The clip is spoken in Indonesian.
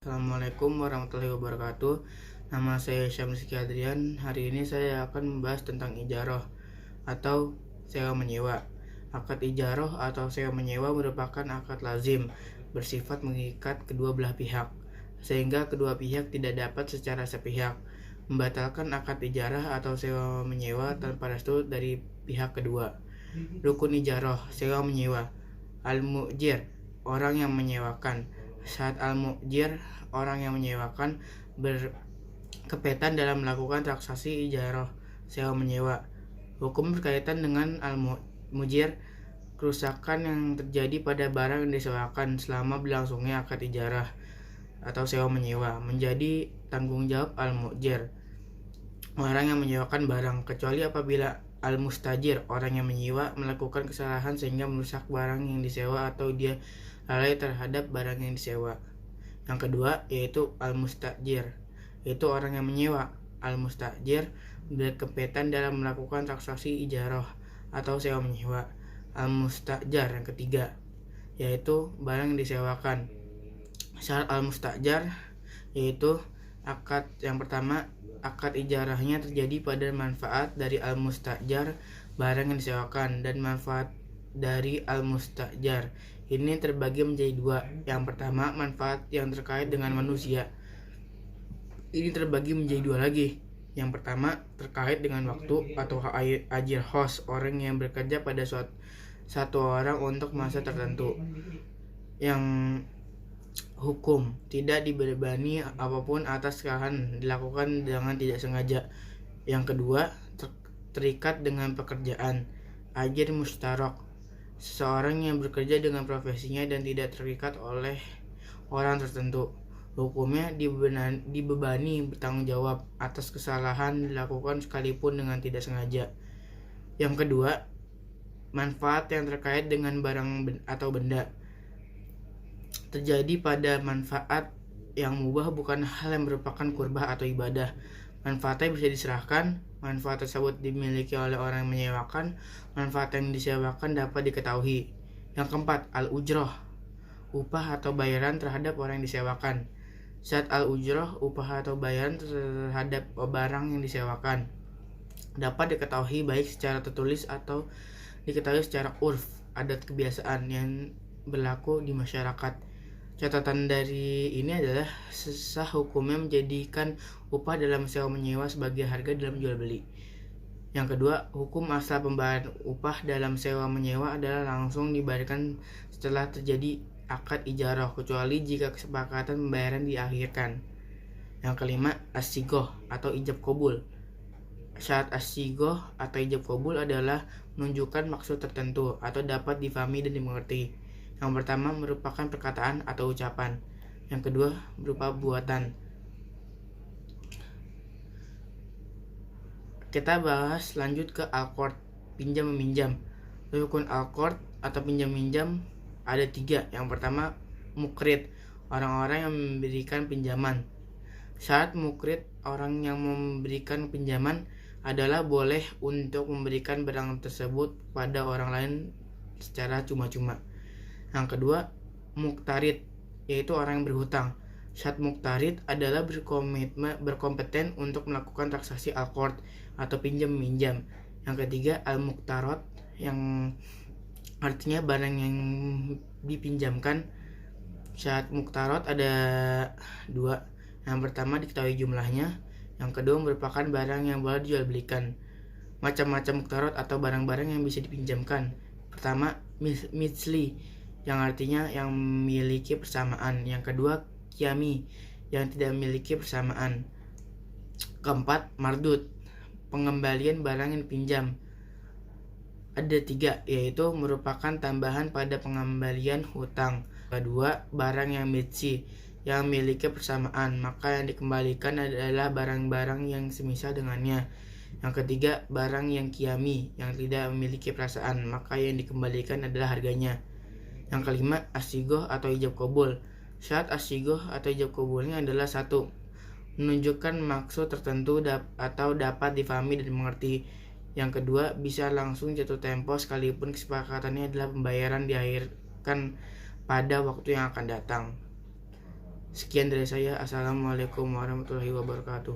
Assalamualaikum warahmatullahi wabarakatuh. Nama saya Syam Rizky Adrian. Hari ini saya akan membahas tentang ijarah atau sewa menyewa. Akad ijarah atau sewa menyewa merupakan akad lazim bersifat mengikat kedua belah pihak, sehingga kedua pihak tidak dapat secara sepihak membatalkan akad ijarah atau sewa menyewa tanpa restu dari pihak kedua. Rukun ijarah sewa menyewa. Al-mu'jir, orang yang menyewakan. Saat al-mu'jir, orang yang menyewakan, berkepentingan dalam melakukan transaksi ijarah sewa menyewa. Hukum berkaitan dengan al-mu'jir, kerusakan yang terjadi pada barang yang disewakan selama berlangsungnya akad ijarah atau sewa menyewa menjadi tanggung jawab al-mu'jir, orang yang menyewakan barang, kecuali apabila al-mustajir, orang yang menyewa, melakukan kesalahan sehingga merusak barang yang disewa atau dia lalai terhadap barang yang disewa. Yang kedua yaitu al-mustajir, yaitu orang yang menyewa. Al-mustajir berkepentingan dalam melakukan transaksi ijarah atau sewa menyewa. Al-mustajar yang ketiga yaitu barang yang disewakan. Syarat al-mustajar yaitu akad yang pertama, akad ijarahnya terjadi pada manfaat dari al-mustajar, barang yang disewakan, dan manfaat dari al-mustajar ini terbagi menjadi dua. Yang pertama, manfaat yang terkait dengan manusia. Ini terbagi menjadi dua lagi. Yang pertama, terkait dengan waktu atau ajir khos, orang yang bekerja pada satu orang untuk masa tertentu. Yang hukum tidak dibebani apapun atas kesalahan dilakukan dengan tidak sengaja. Yang kedua, terikat dengan pekerjaan. Ajir mustarok, seseorang yang bekerja dengan profesinya dan tidak terikat oleh orang tertentu. Hukumnya dibebani bertanggung jawab atas kesalahan dilakukan sekalipun dengan tidak sengaja. Yang kedua, manfaat yang terkait dengan barang atau benda. Terjadi pada manfaat yang mubah bukan hal yang merupakan kurbah atau ibadah. Manfaatnya bisa diserahkan. Manfaat tersebut dimiliki oleh orang yang menyewakan. Manfaat yang disewakan dapat diketahui. Yang keempat, al-ujroh, upah atau bayaran terhadap orang yang disewakan. Saat al-ujroh, upah atau bayaran terhadap barang yang disewakan dapat diketahui baik secara tertulis atau diketahui secara urf, adat kebiasaan yang berlaku di masyarakat. Catatan dari ini adalah sah hukumnya menjadikan upah dalam sewa menyewa sebagai harga dalam jual beli. Yang kedua, hukum asal pembayaran upah dalam sewa menyewa adalah langsung dibayarkan setelah terjadi akad ijarah, kecuali jika kesepakatan pembayaran diakhirkan. Yang kelima, as-sigoh atau ijab qabul. Syarat as-sigoh atau ijab qabul adalah menunjukkan maksud tertentu atau dapat difahami dan dimengerti. Yang pertama merupakan perkataan atau ucapan. Yang kedua berupa buatan. Kita bahas lanjut ke al-qard, pinjam meminjam. Rukun al-qard atau pinjam minjam ada tiga. Yang pertama mukrid, orang-orang yang memberikan pinjaman. Syarat mukrid, orang yang memberikan pinjaman, adalah boleh untuk memberikan barang tersebut pada orang lain secara cuma-cuma. Yang kedua, muktarid, yaitu orang yang berhutang. Syarat muktarid adalah berkompeten untuk melakukan transaksi al-qard atau pinjam minjam. Yang ketiga, al-muktarot, yang artinya barang yang dipinjamkan. Syarat muktarot ada dua. Yang pertama diketahui jumlahnya. Yang kedua merupakan barang yang boleh dijual belikan. Macam-macam muktarot atau barang-barang yang bisa dipinjamkan. Pertama, misli, yang artinya yang memiliki persamaan. Yang kedua, kiami, yang tidak memiliki persamaan. Keempat, mardud, pengembalian barang yang dipinjam. Ada tiga, yaitu merupakan tambahan pada pengembalian hutang. Kedua, barang yang mitsi, yang memiliki persamaan, maka yang dikembalikan adalah barang-barang yang semisal dengannya. Yang ketiga, barang yang kiami, yang tidak memiliki perasaan, maka yang dikembalikan adalah harganya. Yang kelima, as-sigoh atau ijab qabul. Syarat as-sigoh atau ijab qabulnya adalah satu, menunjukkan maksud tertentu atau dapat difahami dan dimengerti. Yang kedua, bisa langsung jatuh tempo sekalipun kesepakatannya adalah pembayaran diakhirkan pada waktu yang akan datang. Sekian dari saya. Assalamualaikum warahmatullahi wabarakatuh.